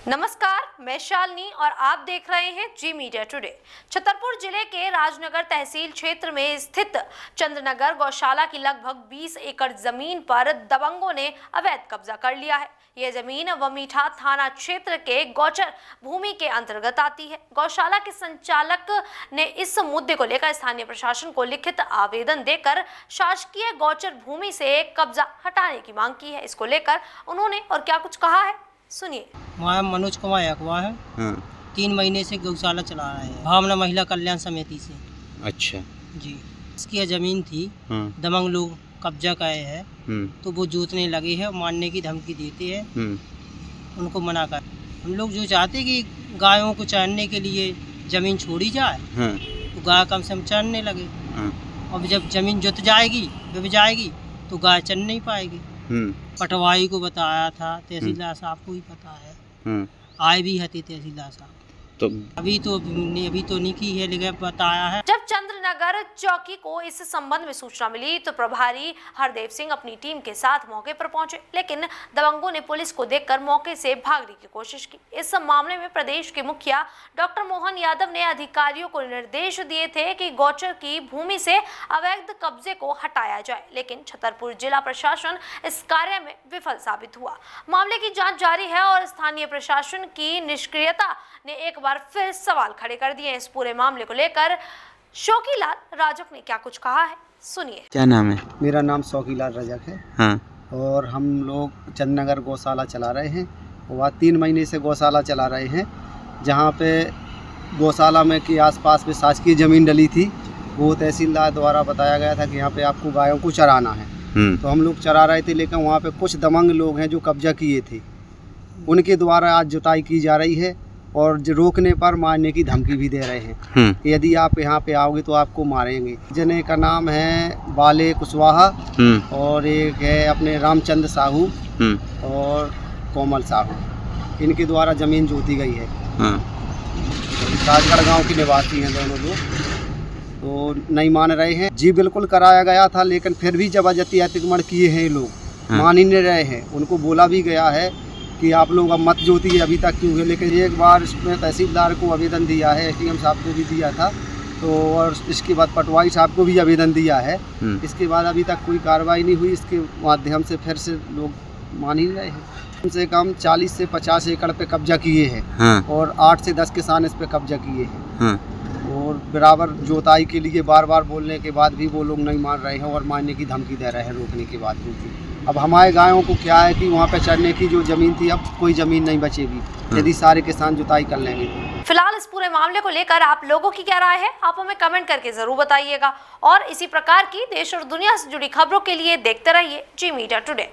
नमस्कार, मैं शालिनी और आप देख रहे हैं जी मीडिया टुडे। छतरपुर जिले के राजनगर तहसील क्षेत्र में स्थित चंद्रनगर गौशाला की लगभग 20 एकड़ जमीन पर दबंगों ने अवैध कब्जा कर लिया है। यह जमीन वमीठा थाना क्षेत्र के गौचर भूमि के अंतर्गत आती है। गौशाला के संचालक ने इस मुद्दे को लेकर स्थानीय प्रशासन को लिखित आवेदन देकर शासकीय गौचर भूमि से कब्जा हटाने की मांग की है। इसको लेकर उन्होंने और क्या कुछ कहा है, सुनिए। वहाँ मनोज कुमार यकवा है। 3 महीने से गौशाला चला रहा है भावना महिला कल्याण समिति से। अच्छा जी, इसकी यह जमीन थी, दबंग लोग कब्जा करे हैं, तो वो जोतने लगे हैं, मारने की धमकी देते हैं। उनको मना कर हम लोग जो चाहते हैं कि गायों को चरने के लिए जमीन छोड़ी जाए, तो गाय कम से कम चरने लगे। और जब जमीन जुत जाएगी, जब जाएगी तो गाय चर नहीं पाएगी। पटवारी को बताया था, तहसीलदार साहब को ही पता है, आए भी हते तहसीलदार साहब, तो अभी तो नहीं की है, लेकिन बताया है। जब चंद्रनगर चौकी को इस संबंध में सूचना मिली तो प्रभारी हरदेव सिंह अपनी टीम के साथ मौके पर पहुंचे, लेकिन दबंगों ने पुलिस को देखकर मौके से भागने की कोशिश की। इस मामले में प्रदेश के मुखिया डॉक्टर मोहन यादव ने अधिकारियों को निर्देश दिए थे कि गौचर की भूमि से अवैध कब्जे को हटाया जाए, लेकिन छतरपुर जिला प्रशासन इस कार्य में विफल साबित हुआ। मामले की जाँच जारी है और स्थानीय प्रशासन की निष्क्रियता ने एक बार फिर सवाल खड़े कर दिए। इस पूरे मामले को लेकर शौकीलाल राजक ने क्या कुछ कहा है, सुनिए। क्या नाम है? मेरा नाम शौकीलाल राजक है। और हम लोग चंद्रनगर गौशाला चला रहे हैं। वह 3 महीने से गौशाला चला रहे हैं। जहाँ पे गौशाला में के आसपास में शासकीय ज़मीन डली थी, वो तहसीलदार द्वारा बताया गया था कि यहाँ पे आपको गायों को चराना है। तो हम लोग चरा रहे थे, लेकिन वहाँ पे कुछ दबंग लोग हैं जो कब्जा किए थे, उनके द्वारा आज जुताई की जा रही है और रोकने पर मारने की धमकी भी दे रहे हैं। यदि आप यहाँ पे आओगे तो आपको मारेंगे। जने का नाम है बाले कुशवाहा और एक है अपने रामचंद्र साहू और कोमल साहू। इनके द्वारा जमीन जोती गई है। राजगढ़ गांव के निवासी हैं दोनों लोग, तो नहीं मान रहे हैं। जी बिल्कुल कराया गया था, लेकिन फिर भी जबरदस्ती अतिक्रमण किए हैं। लोग मान ही नहीं रहे हैं। उनको बोला भी गया है कि आप लोग अब मत जोतिए, अभी तक क्यों है। लेकिन एक बार इसमें तहसीलदार को आवेदन दिया है, एसडीएम साहब को भी दिया था, तो और इसके बाद पटवारी साहब को भी आवेदन दिया है। इसके बाद अभी तक कोई कार्रवाई नहीं हुई। इसके माध्यम से फिर से लोग मान ही रहे हैं। कम से कम 40 से 50 एकड़ पे कब्जा किए हैं और 8 से 10 किसान इस पे कब्जा किए हैं। और बराबर जोताई के लिए बार बार बोलने के बाद भी वो लोग नहीं मान रहे हैं और मारने की धमकी दे रहे हैं रोकने के बाद भी। अब हमारे गायों को क्या है कि वहाँ पे चरने की जो ज़मीन थी, अब कोई ज़मीन नहीं बचेगी यदि सारे किसान जुताई कर लेंगे। फिलहाल इस पूरे मामले को लेकर आप लोगों की क्या राय है, आप हमें कमेंट करके जरूर बताइएगा। और इसी प्रकार की देश और दुनिया से जुड़ी खबरों के लिए देखते रहिए जी मीडिया टुडे।